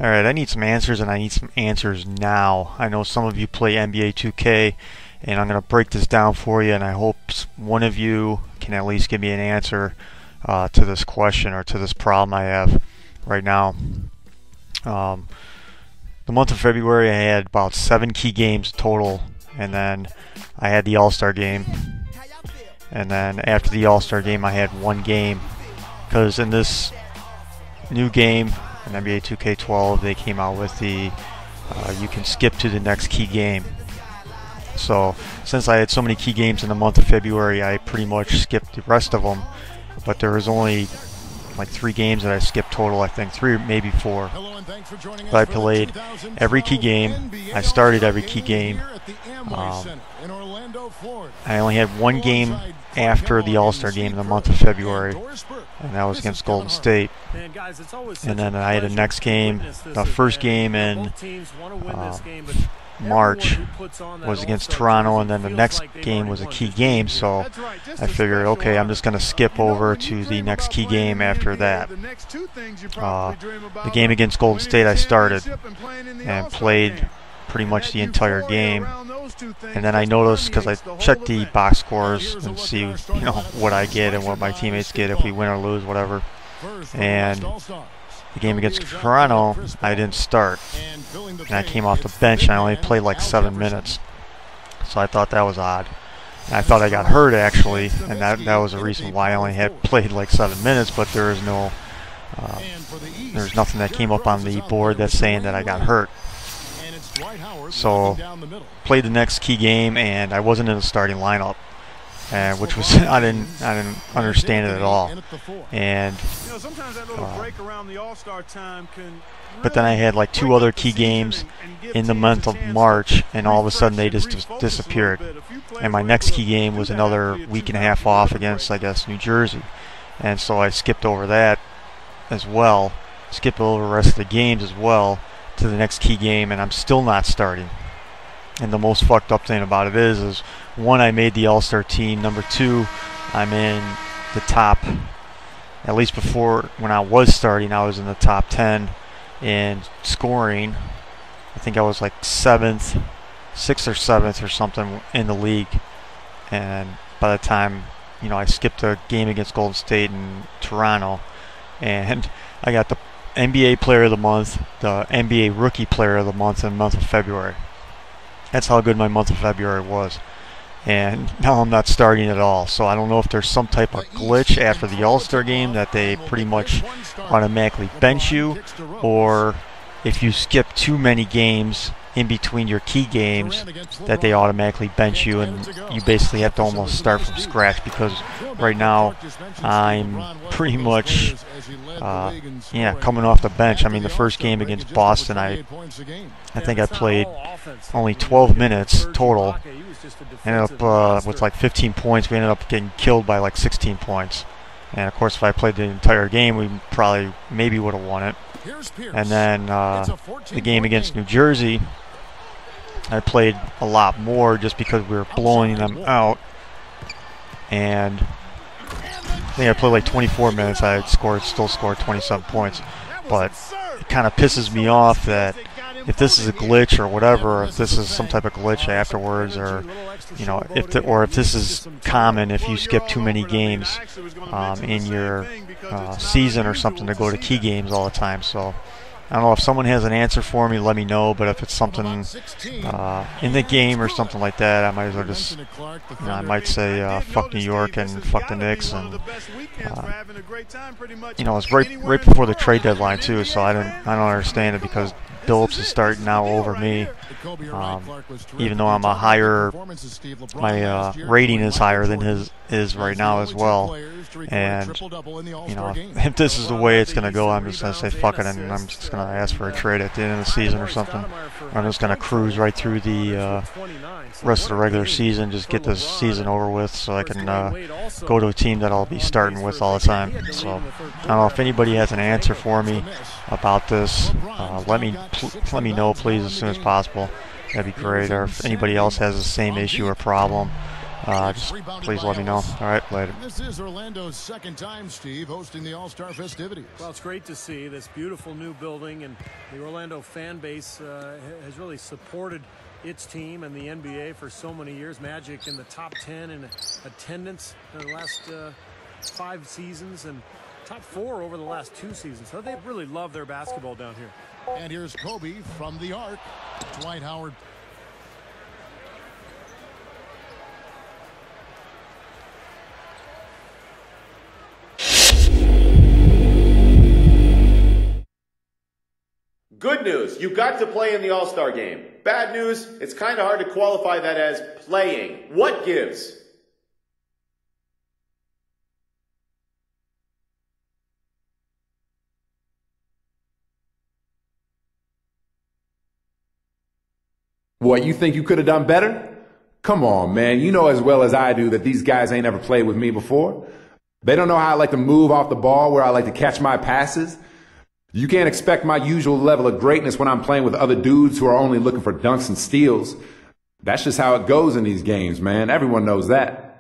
Alright, I need some answers, and I need some answers now. I know some of you play NBA 2K, and I'm going to break this down for you, and I hope one of you can at least give me an answer to this question or to this problem I have right now. The month of February I had about 7 key games total, and then I had the All-Star game, and then after the All-Star game I had 1 game, because in this new game in NBA 2K12 they came out with the you can skip to the next key game. So since I had so many key games in the month of February, I pretty much skipped the rest of them, but there was only like 3 games that I skipped total. I think 3 or maybe 4. But I played every key game. I started every key game. I only had 1 game after the All-Star game in the month of February, and that was against Golden State. And then I had a next game. The first game in March was against Toronto, and then the next game was a key game, so I figured, okay, I'm just going to skip over to the next key game after that. The game against Golden State I started and played pretty much the entire game, and then I noticed, because I checked the box scores and see what I get and what my teammates get if we win or lose, whatever, and the game against Toronto, I didn't start, and I came off the bench, and I only played like 7 minutes, so I thought that was odd. And I thought I got hurt, actually, and that was the reason why I only had played like 7 minutes, but there's nothing that came up on the board that's saying that I got hurt. So played the next key game, and I wasn't in the starting lineup, which was I didn't understand it at all. And but then I had like 2 other key games in the month of March, and all of a sudden they just disappeared. And my next key game was another week and a half off against, I guess, New Jersey, and so I skipped over that as well, skipped over the rest of the games as well to the next key game, and I'm still not starting. And the most fucked up thing about it is 1, I made the All-Star team. Number 2, I'm in the top, at least before, when I was starting, I was in the top 10 in scoring. I think I was like 6th or 7th or something in the league. And by the time, I skipped a game against Golden State and Toronto, and I got the NBA Player of the Month, the NBA Rookie Player of the Month in the month of February. That's how good my month of February was. And now I'm not starting at all. So I don't know if there's some type of glitch after the All-Star game that they pretty much automatically bench you, or if you skip too many games in between your key games that they automatically bench you, and you basically have to almost start from scratch, because right now I'm pretty much coming off the bench. I mean, the first game against Boston, I think I played only 12 minutes total. Ended up with like 15 points. We ended up getting killed by like 16 points. And of course, if I played the entire game, we maybe would have won it. And then the game against New Jersey, I played a lot more just because we were blowing them out. And I think I played like 24 minutes. I still scored 27 points. But it kind of pisses me off that if this is a glitch or whatever, if this is some type of glitch afterwards, or if this is common, if you skip too many games in your season or something, to go to key games all the time. So I don't know, if someone has an answer for me, let me know. But if it's something in the game or something like that, I might as well just, I might say fuck New York and fuck the Knicks. And it's right before the trade deadline too, so I don't understand it, because Billups is starting now over me, even though I'm my rating is higher than his is right now as well. And if this is the way it's going to go, I'm just going to say fuck it, and I'm just going to ask for a trade at the end of the season or something. I'm just going to cruise right through the rest of the regular season, just get this season over with, so I can go to a team that I'll be starting with all the time. So I don't know if anybody has an answer for me about this. Let me know, please, as soon as possible. That'd be great. Or if anybody else has the same issue or problem, just please let me know. All right, later. This is Orlando's second time, Steve, hosting the All-Star festivities. Well, it's great to see this beautiful new building, and the Orlando fan base has really supported its team and the NBA for so many years. Magic in the top 10 in attendance in the last 5 seasons, and top 4 over the last 2 seasons. So they really love their basketball down here. And here's Kobe from the arc. Dwight Howard. Good news, you got to play in the All-Star game. Bad news, it's kind of hard to qualify that as playing. What gives? What, you think you could have done better? Come on, man. You know as well as I do that these guys ain't ever played with me before. They don't know how I like to move off the ball, where I like to catch my passes. You can't expect my usual level of greatness when I'm playing with other dudes who are only looking for dunks and steals. That's just how it goes in these games, man. Everyone knows that.